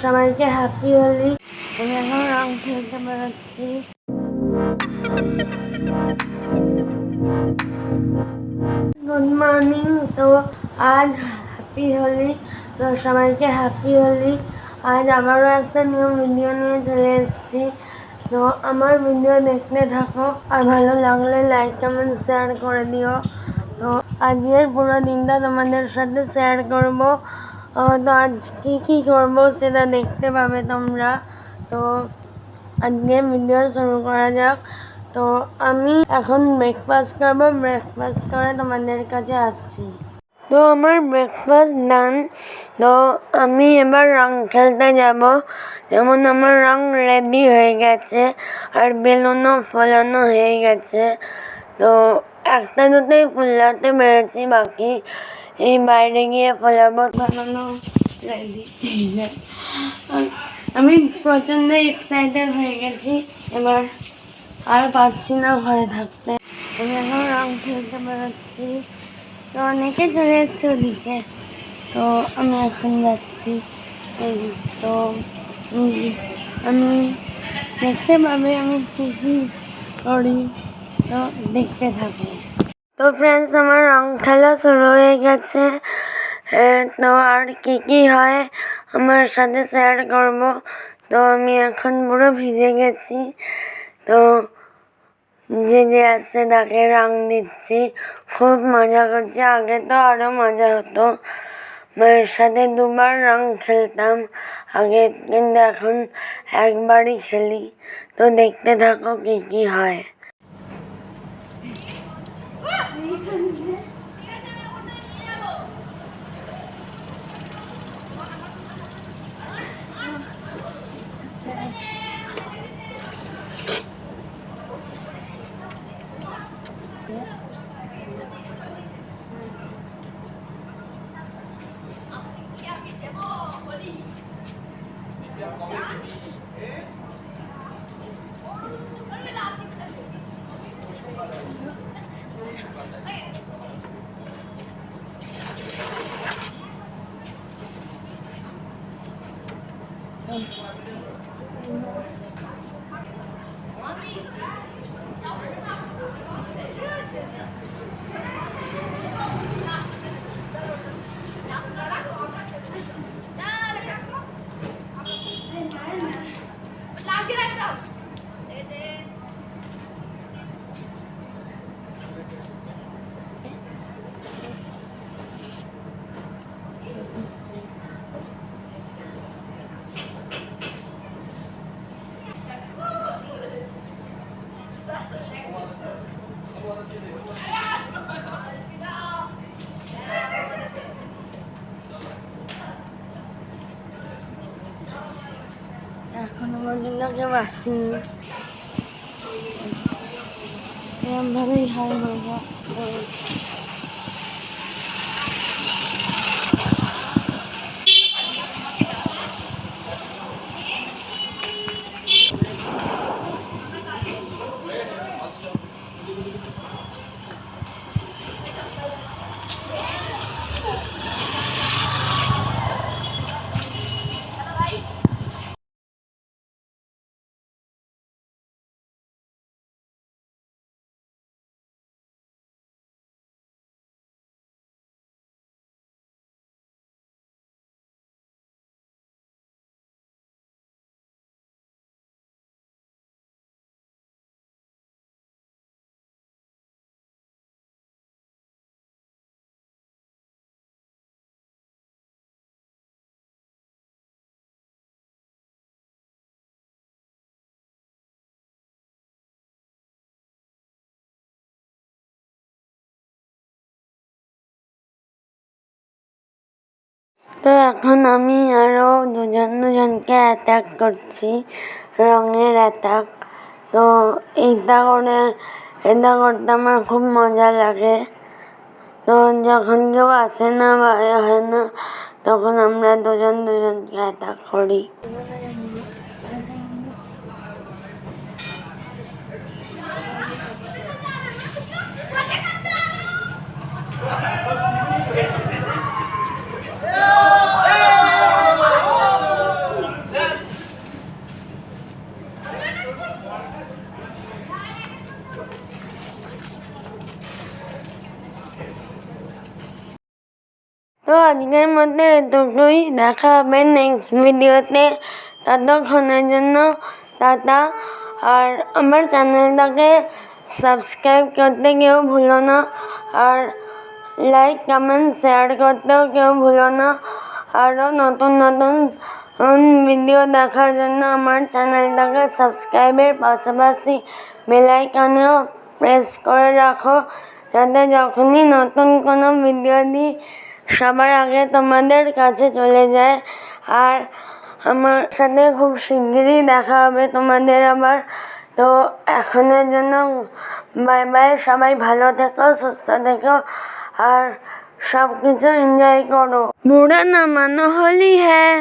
সবাইকে হ্যাপি হোলি। আমি এখন রং খেলতে বেরোচ্ছি। Good morning. তো আজ হ্যাপি হোলি, তো সবাইকে হ্যাপি হোলি। আজ আবারও একটা নিউ ভিডিও নিয়ে চলে এসেছি। তো আমার ভিডিও দেখতে থাকো, আর ভালো লাগলে লাইক কমেন্ট শেয়ার করে দিও। তো আজকের পুরো দিনটা তোমাদের সাথে শেয়ার করব। তো আজ কী করবো সেটা দেখতে পাবে তোমরা। তো আজকে ভিডিও শুরু করা যাক। তো আমি এখন ব্রেকফাস্ট করবো, ব্রেকফাস্ট করে তোমাদের কাছে আসছি। তো আমার ব্রেকফাস্ট ডান। তো আমি এবার রং খেলতে যাব। যেমন আমার রং রেডি হয়ে গেছে, আর বেলুনও ফোলানো হয়ে গেছে। তো একটা দুটোই ফোলাতে পেরেছি, বাকি এই বাইরে গিয়ে ফোলাবো। বানানো রেডি। আমি প্রচণ্ড এক্সাইটেড হয়ে গেছি, এবার আর পারছি না ঘরে থাকতে। আমি এখন রং খেলতে বেরোচ্ছি। তো অনেকে চলে এসছে ওদিকে, তো আমি এখন যাচ্ছি। তো আমি দেখতে পাবে আমি কী করি, তো দেখতে থাকবো। তো ফ্রেন্ডস, আমার রং খেলা শুরু হয়ে গেছে। তো আর কী হয় আমার সাথে শেয়ার করব। তো আমি এখন পুরো ভিজে গেছি। তো যে আসছে তাকে রং দিচ্ছি, খুব মজা করছি। আগে তো আরও মজা হতো, মায়ের সাথে দুবার রং খেলতাম আগে, কিন্তু এখন একবারই খেলি। তো দেখতে থাকো কী হয়। এখনো পর্যন্ত কেউ আসেনি, এরমভাবেই হয় মজা। তো এখন আমি আরও দুজনকে অ্যাটাক করছি, রঙের অ্যাটাক। তো এটা করতে আমার খুব মজা লাগে। তো যখন কেউ আসে না বা হয় না, তখন আমরা দুজনকে অ্যাটাক করি। আজকের মধ্যে এতটুকুই, দেখা হবে নেক্সট ভিডিওতে। ততক্ষণের জন্য টাটা। আর আমার চ্যানেলটাকে সাবস্ক্রাইব করতে কেউ ভুলো না, আর লাইক কমেন্ট শেয়ার করতেও কেউ ভুলো না। আরও নতুন নতুন ভিডিও দেখার জন্য আমার চ্যানেলটাকে সাবস্ক্রাইবের পাশাপাশি বেল আইকনেও প্রেস করে রাখো, যাতে যখনই নতুন কোনো ভিডিও দিই সবার আগে তোমাদের কাছে চলে যায়। আর আমার সাথে খুব শিগগিরই দেখা হবে তোমাদের আবার। তো এখনের জন্য বাই বাই। সবাই ভালো থেকো, সুস্থ থেকো, আর সব কিছু এনজয় করো। বুড়া না মানো হোলি হ্যাঁ।